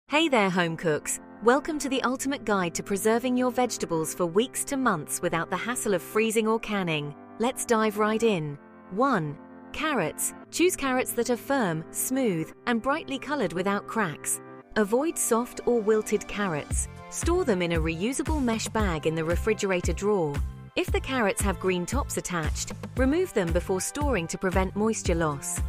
Hey there, home cooks! Welcome to the ultimate guide to preserving your vegetables for weeks to months without the hassle of freezing or canning. Let's dive right in. 1. Carrots. Choose carrots that are firm, smooth, and brightly colored without cracks. Avoid soft or wilted carrots. Store them in a reusable mesh bag in the refrigerator drawer. If the carrots have green tops attached, remove them before storing to prevent moisture loss.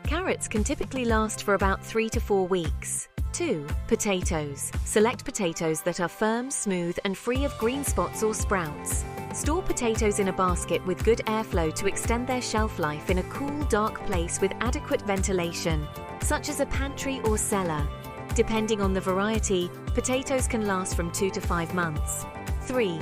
Carrots can typically last for about 3 to 4 weeks. 2. Potatoes. Select potatoes that are firm, smooth, and free of green spots or sprouts. Store potatoes in a basket with good airflow to extend their shelf life in a cool, dark place with adequate ventilation, such as a pantry or cellar. Depending on the variety, potatoes can last from 2 to 5 months. 3.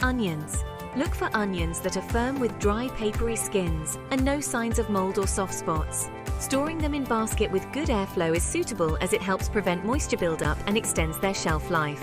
Onions. Look for onions that are firm with dry, papery skins and no signs of mold or soft spots. Storing them in basket with good airflow is suitable as it helps prevent moisture buildup and extends their shelf life.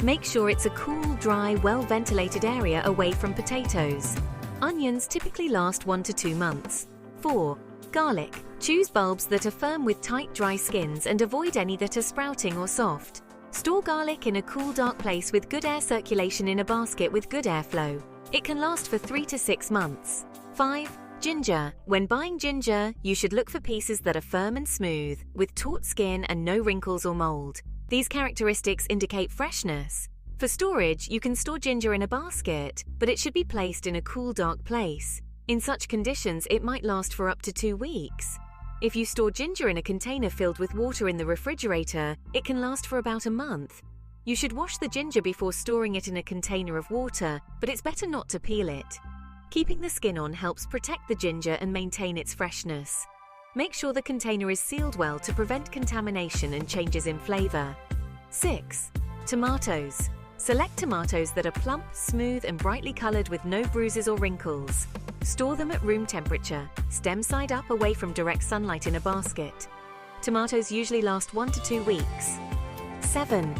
Make sure it's a cool, dry, well-ventilated area away from potatoes. Onions typically last 1 to 2 months. 4. Garlic. Choose bulbs that are firm with tight, dry skins and avoid any that are sprouting or soft. Store garlic in a cool, dark place with good air circulation in a basket with good airflow. It can last for 3 to 6 months. 5. Ginger. When buying ginger, you should look for pieces that are firm and smooth, with taut skin and no wrinkles or mold. These characteristics indicate freshness. For storage, you can store ginger in a basket, but it should be placed in a cool, dark place. In such conditions, it might last for up to 2 weeks. If you store ginger in a container filled with water in the refrigerator, it can last for about a month. You should wash the ginger before storing it in a container of water, but it's better not to peel it. Keeping the skin on helps protect the ginger and maintain its freshness. Make sure the container is sealed well to prevent contamination and changes in flavor. 6. Tomatoes. Select tomatoes that are plump, smooth, and brightly colored with no bruises or wrinkles. Store them at room temperature, stem side up away from direct sunlight in a basket. Tomatoes usually last 1 to 2 weeks. 7.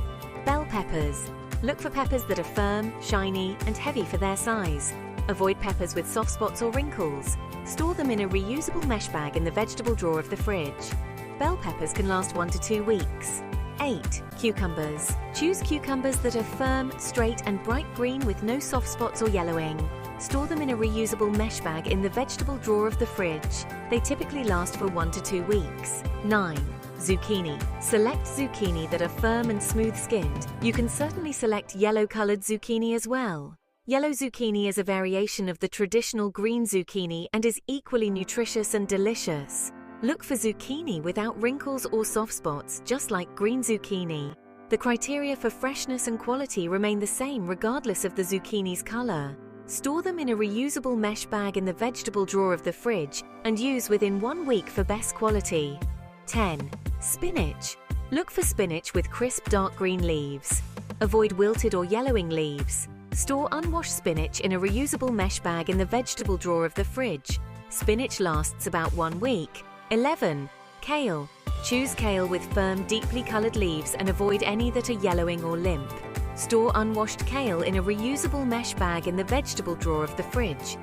Bell peppers. Look for peppers that are firm, shiny, and heavy for their size. Avoid peppers with soft spots or wrinkles. Store them in a reusable mesh bag in the vegetable drawer of the fridge. Bell peppers can last 1 to 2 weeks. 8. Cucumbers. Choose cucumbers that are firm, straight, and bright green with no soft spots or yellowing. Store them in a reusable mesh bag in the vegetable drawer of the fridge. They typically last for 1 to 2 weeks. 9. Zucchini. Select zucchini that are firm and smooth-skinned. You can certainly select yellow-colored zucchini as well. Yellow zucchini is a variation of the traditional green zucchini and is equally nutritious and delicious. Look for zucchini without wrinkles or soft spots, just like green zucchini. The criteria for freshness and quality remain the same regardless of the zucchini's color. Store them in a reusable mesh bag in the vegetable drawer of the fridge and use within 1 week for best quality. 10. Spinach. Look for spinach with crisp dark green leaves. Avoid wilted or yellowing leaves. Store unwashed spinach in a reusable mesh bag in the vegetable drawer of the fridge. Spinach lasts about 1 week. 11. Kale. Choose kale with firm, deeply colored leaves and avoid any that are yellowing or limp. Store unwashed kale in a reusable mesh bag in the vegetable drawer of the fridge.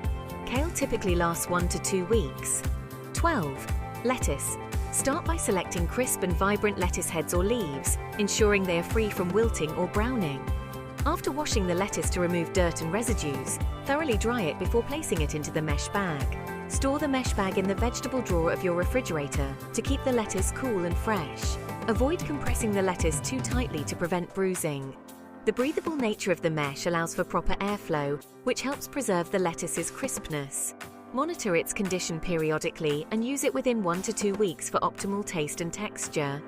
Kale typically lasts 1 to 2 weeks. 12. Lettuce. Start by selecting crisp and vibrant lettuce heads or leaves, ensuring they are free from wilting or browning. After washing the lettuce to remove dirt and residues, thoroughly dry it before placing it into the mesh bag. Store the mesh bag in the vegetable drawer of your refrigerator to keep the lettuce cool and fresh. Avoid compressing the lettuce too tightly to prevent bruising. The breathable nature of the mesh allows for proper airflow, which helps preserve the lettuce's crispness. Monitor its condition periodically and use it within 1 to 2 weeks for optimal taste and texture.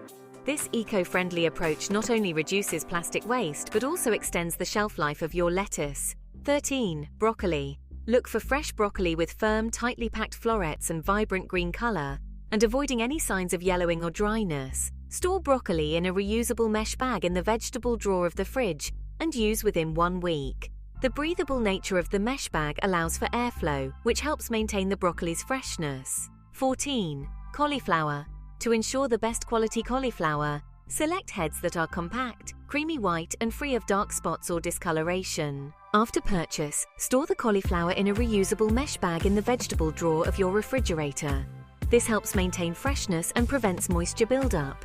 This eco-friendly approach not only reduces plastic waste but also extends the shelf life of your lettuce. 13. Broccoli. Look for fresh broccoli with firm, tightly packed florets and vibrant green color, and avoiding any signs of yellowing or dryness. Store broccoli in a reusable mesh bag in the vegetable drawer of the fridge and use within 1 week. The breathable nature of the mesh bag allows for airflow, which helps maintain the broccoli's freshness. 14. Cauliflower. To ensure the best quality cauliflower, select heads that are compact, creamy white, and free of dark spots or discoloration. After purchase, store the cauliflower in a reusable mesh bag in the vegetable drawer of your refrigerator. This helps maintain freshness and prevents moisture buildup.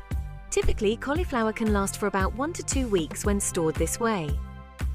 Typically, cauliflower can last for about 1 to 2 weeks when stored this way.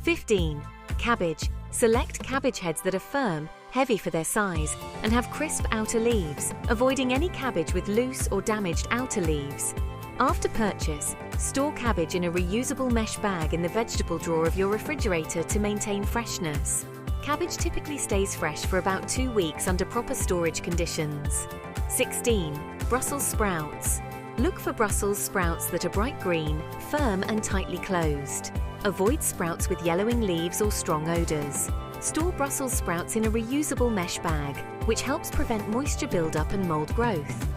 15. Cabbage. Select cabbage heads that are firm, heavy for their size, and have crisp outer leaves, avoiding any cabbage with loose or damaged outer leaves. After purchase, store cabbage in a reusable mesh bag in the vegetable drawer of your refrigerator to maintain freshness. Cabbage typically stays fresh for about 2 weeks under proper storage conditions. 16. Brussels sprouts. Look for Brussels sprouts that are bright green, firm and tightly closed. Avoid sprouts with yellowing leaves or strong odors. Store Brussels sprouts in a reusable mesh bag, which helps prevent moisture buildup and mold growth.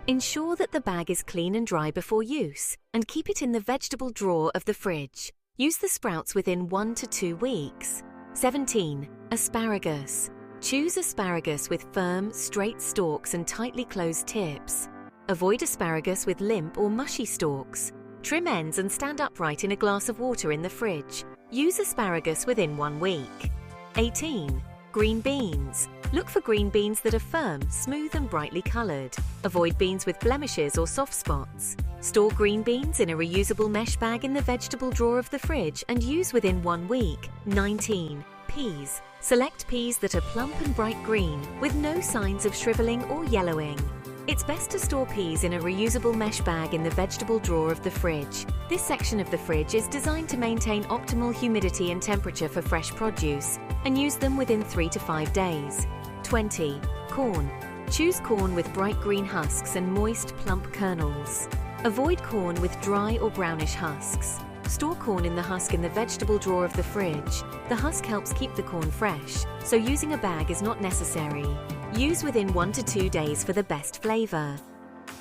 Ensure that the bag is clean and dry before use, and keep it in the vegetable drawer of the fridge. Use the sprouts within 1 to 2 weeks. 17. Asparagus. Choose asparagus with firm, straight stalks and tightly closed tips. Avoid asparagus with limp or mushy stalks. Trim ends and stand upright in a glass of water in the fridge. Use asparagus within 1 week. 18. Green beans. Look for green beans that are firm, smooth and brightly coloured. Avoid beans with blemishes or soft spots. Store green beans in a reusable mesh bag in the vegetable drawer of the fridge and use within 1 week. 19. Peas. Select peas that are plump and bright green, with no signs of shrivelling or yellowing. It's best to store peas in a reusable mesh bag in the vegetable drawer of the fridge. This section of the fridge is designed to maintain optimal humidity and temperature for fresh produce, and use them within 3 to 5 days. 20. Corn. Choose corn with bright green husks and moist, plump kernels. Avoid corn with dry or brownish husks. Store corn in the husk in the vegetable drawer of the fridge. The husk helps keep the corn fresh, so using a bag is not necessary. Use within 1 to 2 days for the best flavour.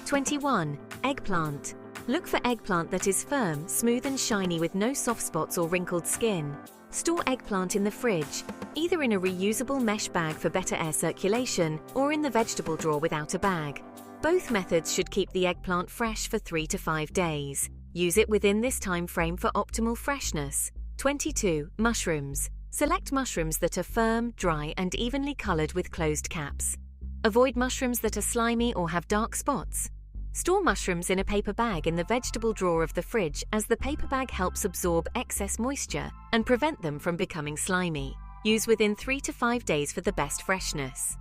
21. Eggplant. Look for eggplant that is firm, smooth and shiny with no soft spots or wrinkled skin. Store eggplant in the fridge, either in a reusable mesh bag for better air circulation or in the vegetable drawer without a bag. Both methods should keep the eggplant fresh for 3 to 5 days. Use it within this time frame for optimal freshness. 22. Mushrooms. Select mushrooms that are firm, dry and evenly coloured with closed caps. Avoid mushrooms that are slimy or have dark spots. Store mushrooms in a paper bag in the vegetable drawer of the fridge, as the paper bag helps absorb excess moisture and prevent them from becoming slimy. Use within 3 to 5 days for the best freshness.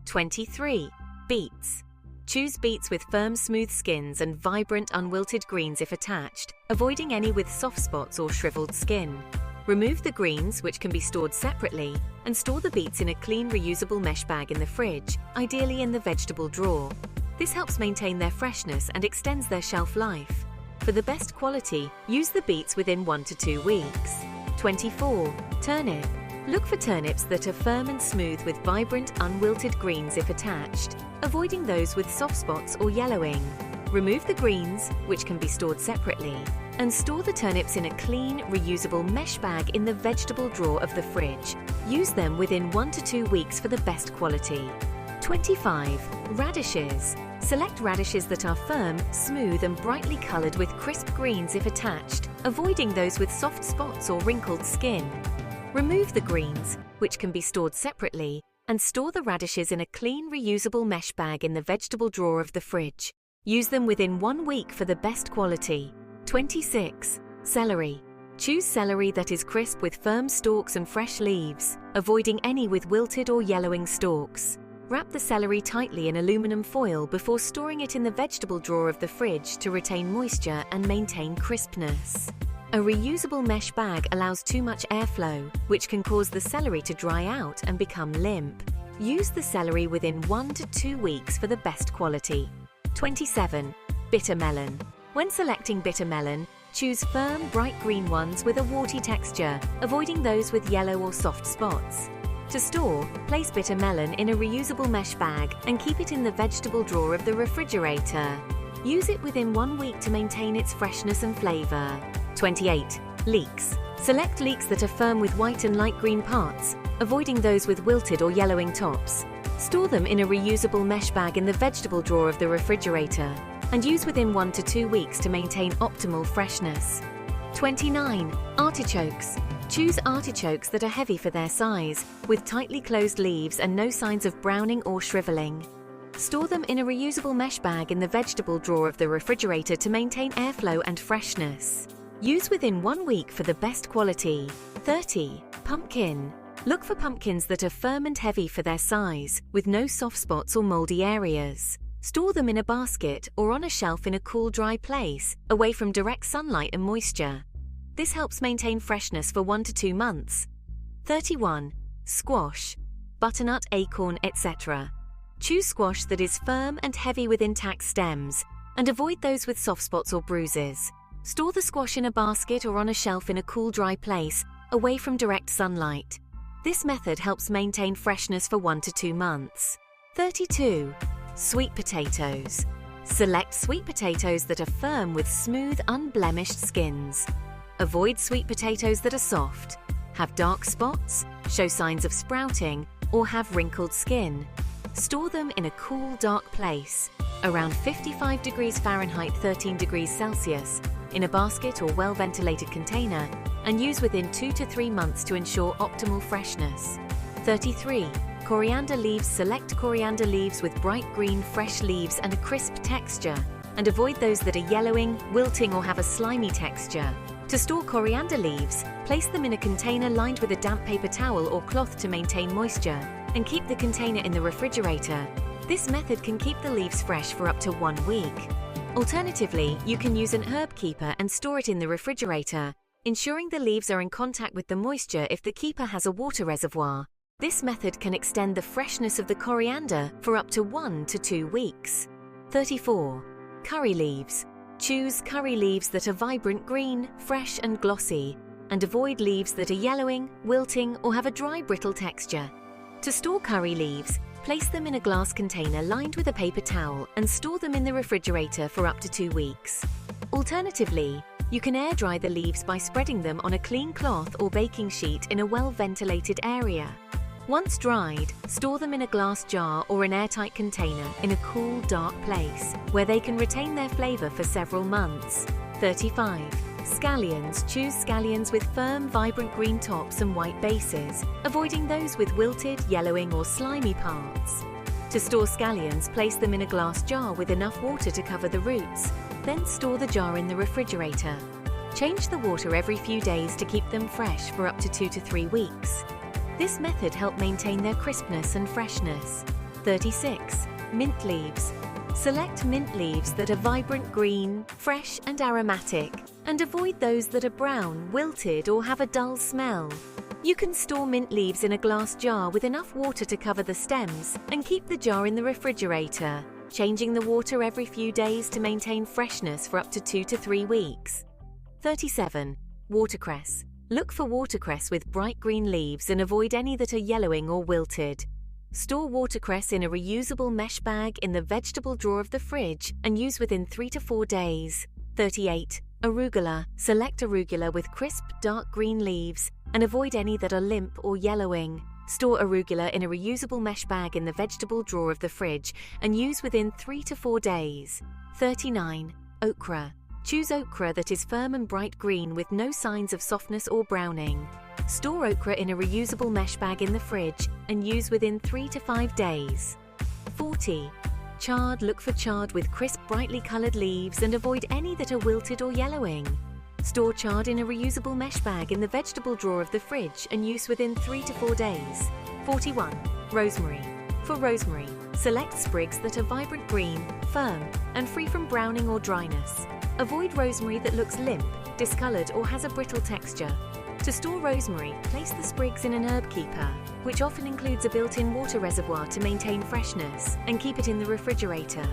23. Beets. Choose beets with firm, smooth skins and vibrant, unwilted greens if attached, avoiding any with soft spots or shriveled skin. Remove the greens, which can be stored separately, and store the beets in a clean, reusable mesh bag in the fridge, ideally in the vegetable drawer. This helps maintain their freshness and extends their shelf life. For the best quality, use the beets within 1 to 2 weeks. 24. Turnip. Look for turnips that are firm and smooth with vibrant, unwilted greens if attached, avoiding those with soft spots or yellowing. Remove the greens, which can be stored separately, and store the turnips in a clean, reusable mesh bag in the vegetable drawer of the fridge. Use them within 1 to 2 weeks for the best quality. 25. Radishes. Select radishes that are firm, smooth and brightly coloured with crisp greens if attached, avoiding those with soft spots or wrinkled skin. Remove the greens, which can be stored separately, and store the radishes in a clean, reusable mesh bag in the vegetable drawer of the fridge. Use them within 1 week for the best quality. 26. Celery. Choose celery that is crisp with firm stalks and fresh leaves, avoiding any with wilted or yellowing stalks. Wrap the celery tightly in aluminum foil before storing it in the vegetable drawer of the fridge to retain moisture and maintain crispness. A reusable mesh bag allows too much airflow, which can cause the celery to dry out and become limp. Use the celery within 1 to 2 weeks for the best quality. 27. Bitter melon. When selecting bitter melon, choose firm, bright green ones with a warty texture, avoiding those with yellow or soft spots. To store, place bitter melon in a reusable mesh bag and keep it in the vegetable drawer of the refrigerator. Use it within 1 week to maintain its freshness and flavour. 28. Leeks. Select leeks that are firm with white and light green parts, avoiding those with wilted or yellowing tops. Store them in a reusable mesh bag in the vegetable drawer of the refrigerator and use within 1 to 2 weeks to maintain optimal freshness. 29. Artichokes. Choose artichokes that are heavy for their size, with tightly closed leaves and no signs of browning or shrivelling. Store them in a reusable mesh bag in the vegetable drawer of the refrigerator to maintain airflow and freshness. Use within 1 week for the best quality. 30. Pumpkin. Look for pumpkins that are firm and heavy for their size, with no soft spots or moldy areas. Store them in a basket or on a shelf in a cool, dry place, away from direct sunlight and moisture. This helps maintain freshness for 1 to 2 months. 31. Squash. Butternut, acorn, etc. Choose squash that is firm and heavy with intact stems, and avoid those with soft spots or bruises. Store the squash in a basket or on a shelf in a cool, dry place, away from direct sunlight. This method helps maintain freshness for 1 to 2 months. 32. Sweet potatoes. Select sweet potatoes that are firm with smooth, unblemished skins. Avoid sweet potatoes that are soft, have dark spots, show signs of sprouting, or have wrinkled skin. Store them in a cool, dark place, around 55 degrees Fahrenheit, 13 degrees Celsius, in a basket or well-ventilated container, and use within 2 to 3 months to ensure optimal freshness. 33. Coriander leaves. Select coriander leaves with bright green, fresh leaves and a crisp texture, and avoid those that are yellowing, wilting, or have a slimy texture. To store coriander leaves, place them in a container lined with a damp paper towel or cloth to maintain moisture, and keep the container in the refrigerator. This method can keep the leaves fresh for up to 1 week. Alternatively, you can use an herb keeper and store it in the refrigerator, ensuring the leaves are in contact with the moisture if the keeper has a water reservoir. This method can extend the freshness of the coriander for up to 1 to 2 weeks. 34. Curry leaves. Choose curry leaves that are vibrant green, fresh and glossy, and avoid leaves that are yellowing, wilting, or have a dry, brittle texture. To store curry leaves, place them in a glass container lined with a paper towel and store them in the refrigerator for up to 2 weeks. Alternatively, you can air dry the leaves by spreading them on a clean cloth or baking sheet in a well-ventilated area. Once dried, store them in a glass jar or an airtight container in a cool, dark place, where they can retain their flavor for several months. 35. Scallions. Choose scallions with firm, vibrant green tops and white bases, avoiding those with wilted, yellowing, or slimy parts. To store scallions, place them in a glass jar with enough water to cover the roots, then store the jar in the refrigerator. Change the water every few days to keep them fresh for up to 2 to 3 weeks. This method helps maintain their crispness and freshness. 36. Mint leaves. Select mint leaves that are vibrant green, fresh and aromatic, and avoid those that are brown, wilted, or have a dull smell. You can store mint leaves in a glass jar with enough water to cover the stems and keep the jar in the refrigerator, changing the water every few days to maintain freshness for up to 2 to 3 weeks. 37. Watercress. Look for watercress with bright green leaves and avoid any that are yellowing or wilted. Store watercress in a reusable mesh bag in the vegetable drawer of the fridge and use within 3 to 4 days. 38. Arugula. Select arugula with crisp, dark green leaves and avoid any that are limp or yellowing. Store arugula in a reusable mesh bag in the vegetable drawer of the fridge and use within 3 to 4 days. 39. Okra. Choose okra that is firm and bright green with no signs of softness or browning. Store okra in a reusable mesh bag in the fridge and use within 3 to 5 days. 40. Chard. Look for chard with crisp, brightly coloured leaves and avoid any that are wilted or yellowing. Store chard in a reusable mesh bag in the vegetable drawer of the fridge and use within 3 to 4 days. 41. Rosemary. For rosemary, select sprigs that are vibrant green, firm, and free from browning or dryness. Avoid rosemary that looks limp, discoloured, or has a brittle texture. To store rosemary, place the sprigs in an herb keeper, which often includes a built-in water reservoir to maintain freshness, and keep it in the refrigerator.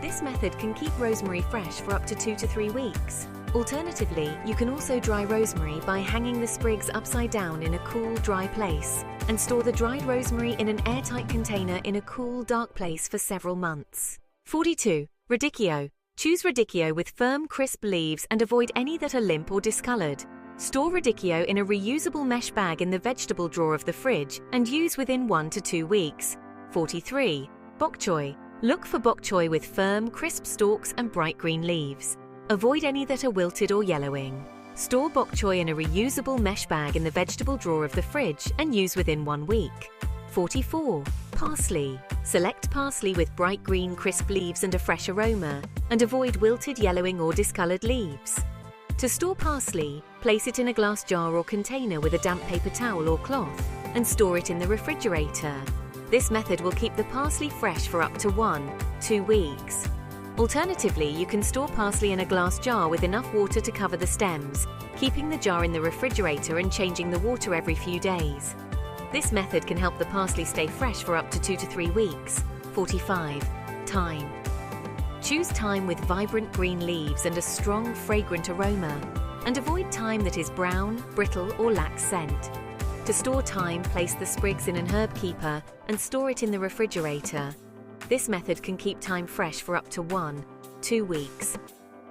This method can keep rosemary fresh for up to 2 to 3 weeks. Alternatively, you can also dry rosemary by hanging the sprigs upside down in a cool, dry place, and store the dried rosemary in an airtight container in a cool, dark place for several months. 42. Radicchio. Choose radicchio with firm, crisp leaves and avoid any that are limp or discoloured. Store radicchio in a reusable mesh bag in the vegetable drawer of the fridge and use within 1 to 2 weeks. 43. Bok choy. Look for bok choy with firm, crisp stalks and bright green leaves. Avoid any that are wilted or yellowing. Store bok choy in a reusable mesh bag in the vegetable drawer of the fridge and use within 1 week. 44. Parsley. Select parsley with bright green, crisp leaves and a fresh aroma, and avoid wilted, yellowing or discolored leaves. To store parsley, place it in a glass jar or container with a damp paper towel or cloth and store it in the refrigerator. This method will keep the parsley fresh for up to 1-2 weeks. Alternatively, you can store parsley in a glass jar with enough water to cover the stems, keeping the jar in the refrigerator and changing the water every few days. This method can help the parsley stay fresh for up to 2 to 3 weeks. 45. Thyme. Choose thyme with vibrant green leaves and a strong, fragrant aroma, and avoid thyme that is brown, brittle, or lacks scent. To store thyme, place the sprigs in an herb keeper and store it in the refrigerator. This method can keep thyme fresh for up to 1-2 weeks.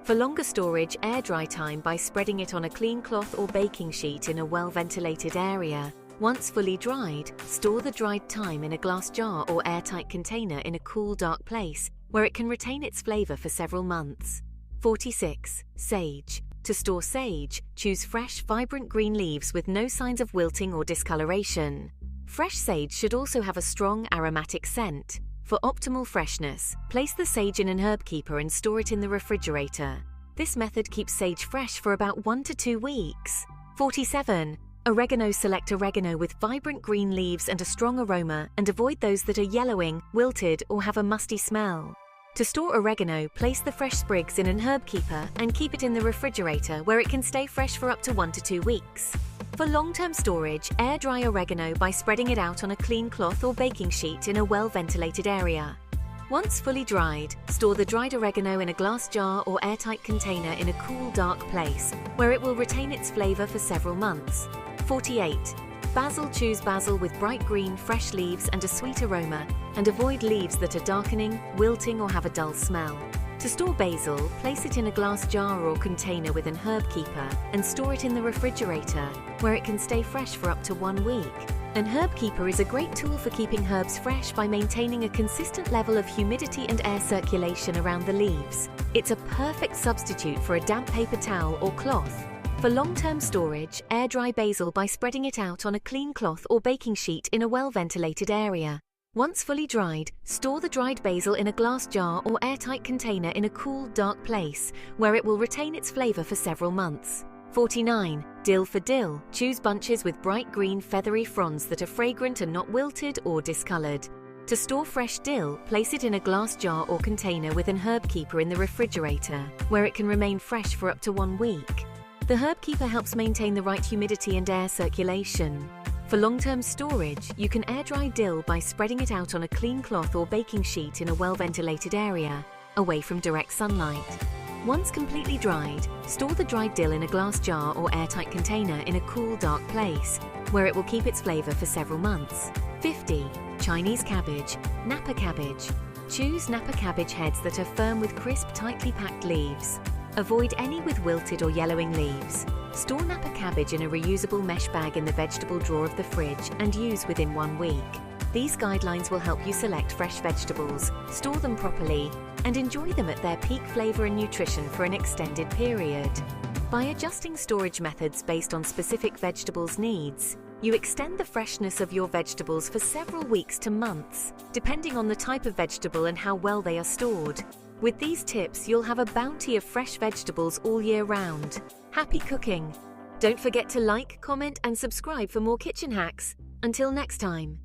For longer storage, air dry thyme by spreading it on a clean cloth or baking sheet in a well-ventilated area. Once fully dried, store the dried thyme in a glass jar or airtight container in a cool, dark place where it can retain its flavor for several months. 46. Sage. To store sage, choose fresh, vibrant green leaves with no signs of wilting or discoloration. Fresh sage should also have a strong, aromatic scent. For optimal freshness, place the sage in an herb keeper and store it in the refrigerator. This method keeps sage fresh for about 1 to 2 weeks. 47. Oregano. Select oregano with vibrant green leaves and a strong aroma and avoid those that are yellowing, wilted, or have a musty smell. To store oregano, place the fresh sprigs in an herb keeper and keep it in the refrigerator where it can stay fresh for up to 1 to 2 weeks. For long-term storage, air dry oregano by spreading it out on a clean cloth or baking sheet in a well-ventilated area. Once fully dried, store the dried oregano in a glass jar or airtight container in a cool, dark place where it will retain its flavor for several months. 48. Basil. Choose basil with bright green, fresh leaves and a sweet aroma, and avoid leaves that are darkening, wilting, or have a dull smell. To store basil, place it in a glass jar or container with an herb keeper and store it in the refrigerator, where it can stay fresh for up to 1 week. An herb keeper is a great tool for keeping herbs fresh by maintaining a consistent level of humidity and air circulation around the leaves. It's a perfect substitute for a damp paper towel or cloth. For long-term storage, air dry basil by spreading it out on a clean cloth or baking sheet in a well-ventilated area. Once fully dried, store the dried basil in a glass jar or airtight container in a cool, dark place where it will retain its flavor for several months. 49. Dill. For dill, choose bunches with bright green, feathery fronds that are fragrant and not wilted or discolored. To store fresh dill, place it in a glass jar or container with an herb keeper in the refrigerator, where it can remain fresh for up to 1 week. The herb keeper helps maintain the right humidity and air circulation. For long-term storage, you can air dry dill by spreading it out on a clean cloth or baking sheet in a well-ventilated area, away from direct sunlight. Once completely dried, store the dried dill in a glass jar or airtight container in a cool, dark place, where it will keep its flavor for several months. 50. Chinese cabbage. Napa cabbage. Choose Napa cabbage heads that are firm with crisp, tightly packed leaves. Avoid any with wilted or yellowing leaves. Store Napa cabbage in a reusable mesh bag in the vegetable drawer of the fridge and use within 1 week. These guidelines will help you select fresh vegetables, store them properly, and enjoy them at their peak flavor and nutrition for an extended period. By adjusting storage methods based on specific vegetables' needs, you extend the freshness of your vegetables for several weeks to months, depending on the type of vegetable and how well they are stored. With these tips, you'll have a bounty of fresh vegetables all year round. Happy cooking! Don't forget to like, comment, and subscribe for more kitchen hacks. Until next time.